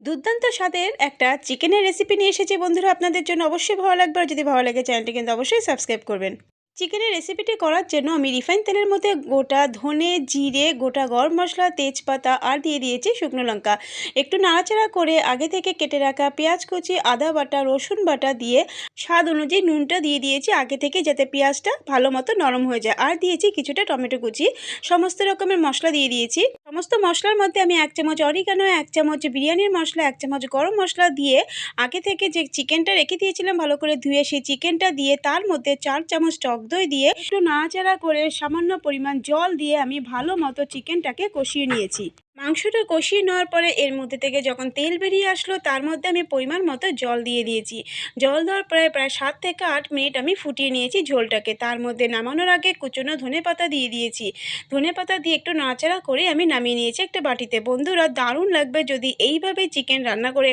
দুর্দান্ত স্বাদের একটা চিকেনের রেসিপি নিয়ে এসেছি বন্ধুরা, আপনাদের জন্য অবশ্যই ভালো লাগবে। আর যদি ভালো লাগে চ্যানেলটি কিন্তু অবশ্যই সাবস্ক্রাইব করবেন। চিকেনের রেসিপিটি করার জন্য আমি রিফাইন তেলের মধ্যে গোটা ধনে, জিরে, গোটা গরম মশলা, তেজপাতা আর দিয়ে দিয়েছি শুকনো লঙ্কা। একটু নাড়াচাড়া করে আগে থেকে কেটে রাখা পেঁয়াজ কুচি, আদা বাটা, রসুন বাটা দিয়ে স্বাদ অনুযায়ী নুনটা দিয়ে দিয়েছি আগে থেকে, যাতে পেঁয়াজটা ভালো মতো নরম হয়ে যায়। আর দিয়েছি কিছুটা টমেটো কুচি। সমস্ত রকমের মশলা দিয়ে দিয়েছি। সমস্ত মশলার মধ্যে আমি 1 চামচ অরিগানো, 1 চামচ বিরিয়ানির মশলা, 1 চামচ গরম মশলা দিয়ে আগে থেকে যে চিকেনটা রেখে দিয়েছিলাম ভালো করে ধুয়ে, সেই চিকেনটা দিয়ে তার মধ্যে 4 চামচ টক দই দিয়ে একটু নাড়াচাড়া করে সামান্য পরিমাণ জল দিয়ে আমি ভালো মতো চিকেনটাকে কষিয়ে নিয়েছি। মাংসটা কষিয়ে নেওয়ার পরে এর মধ্যে থেকে যখন তেল বেরিয়ে আসলো, তার মধ্যে আমি পরিমাণ মতো জল দিয়ে দিয়েছি। জল দেওয়ার পরে প্রায় 7 থেকে 8 মিনিট আমি ফুটিয়ে নিয়েছি ঝোলটাকে। তার মধ্যে নামানোর আগে কুচনো ধনেপাতা দিয়ে দিয়েছি। ধনেপাতা দিয়ে একটু নাড়াচাড়া করে আমি নামিয়ে নিয়েছি একটা বাটিতে। বন্ধুরা, দারুণ লাগবে যদি এইভাবে চিকেন রান্না করে